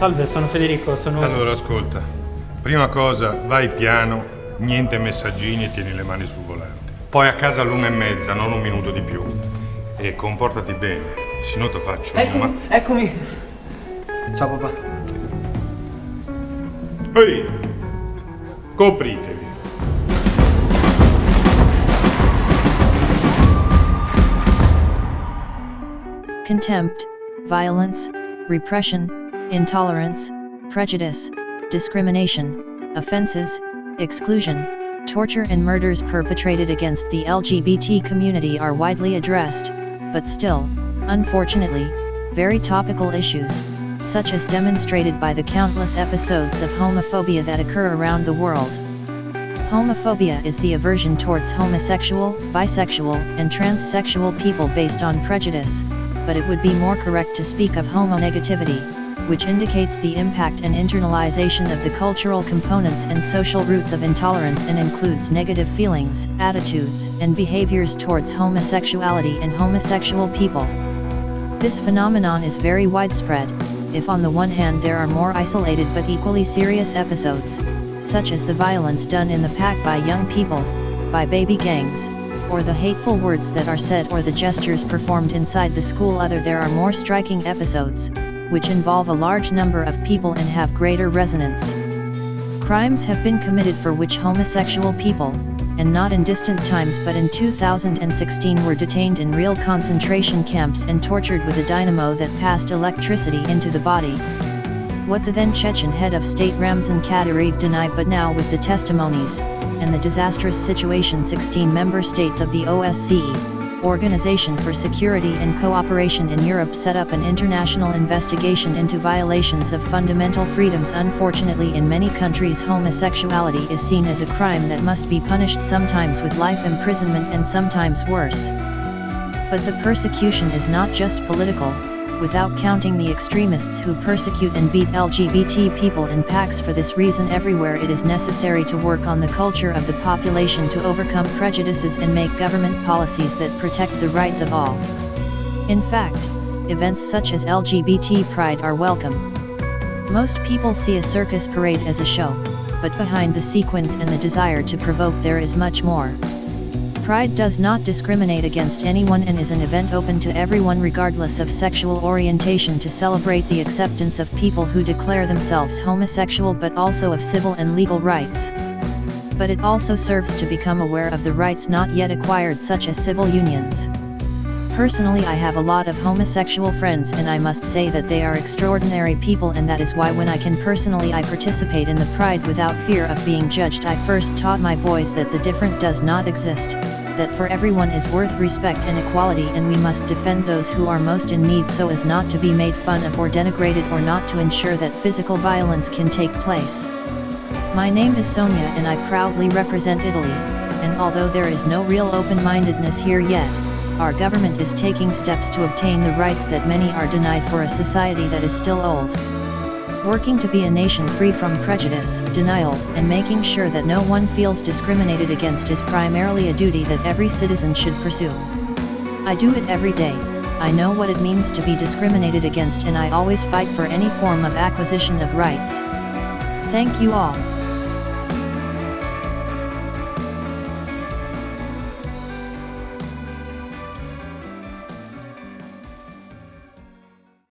salve, sono Federico, Allora, ascolta. Prima cosa, vai piano, niente messaggini e tieni le mani sul volante. Poi a casa all'1:30, non un minuto di più. E comportati bene, se no ti faccio Eccomi. Ciao papà. Ehi, copritevi. Contempt, violence, repression, intolerance, prejudice, discrimination, offenses, exclusion, torture and murders perpetrated against the LGBT community are widely addressed, but still, unfortunately, very topical issues, such as demonstrated by the countless episodes of homophobia that occur around the world. Homophobia is the aversion towards homosexual, bisexual, and transsexual people based on prejudice, but it would be more correct to speak of homonegativity, which indicates the impact and internalization of the cultural components and social roots of intolerance and includes negative feelings, attitudes, and behaviors towards homosexuality and homosexual people. This phenomenon is very widespread, if on the one hand there are more isolated but equally serious episodes, such as the violence done in the pack by young people, by baby gangs, or the hateful words that are said or the gestures performed inside the school. There are more striking episodes, which involve a large number of people and have greater resonance. Crimes have been committed for which homosexual people, and not in distant times but in 2016 were detained in real concentration camps and tortured with a dynamo that passed electricity into the body. What the then Chechen head of state Ramzan Kadyrov denied, but now with the testimonies, and the disastrous situation, 16 member states of the OSCE, Organization for Security and Cooperation in Europe, set up an international investigation into violations of fundamental freedoms. Unfortunately, in many countries homosexuality is seen as a crime that must be punished, sometimes with life imprisonment and sometimes worse. But the persecution is not just political, without counting the extremists who persecute and beat LGBT people in packs. For this reason, everywhere it is necessary to work on the culture of the population to overcome prejudices and make government policies that protect the rights of all. In fact, events such as LGBT Pride are welcome. Most people see a circus parade as a show, but behind the sequins and the desire to provoke there is much more. Pride does not discriminate against anyone and is an event open to everyone regardless of sexual orientation, to celebrate the acceptance of people who declare themselves homosexual but also of civil and legal rights. But it also serves to become aware of the rights not yet acquired, such as civil unions. Personally, I have a lot of homosexual friends and I must say that they are extraordinary people, and that is why when I participate in the Pride without fear of being judged. I first taught my boys that the different does not exist, that for everyone is worth respect and equality, and we must defend those who are most in need so as not to be made fun of or denigrated, or not to ensure that physical violence can take place. My name is Sonia and I proudly represent Italy, and although there is no real open-mindedness here yet, our government is taking steps to obtain the rights that many are denied for a society that is still old. Working to be a nation free from prejudice, denial, and making sure that no one feels discriminated against is primarily a duty that every citizen should pursue. I do it every day. I know what it means to be discriminated against, and I always fight for any form of acquisition of rights. Thank you all.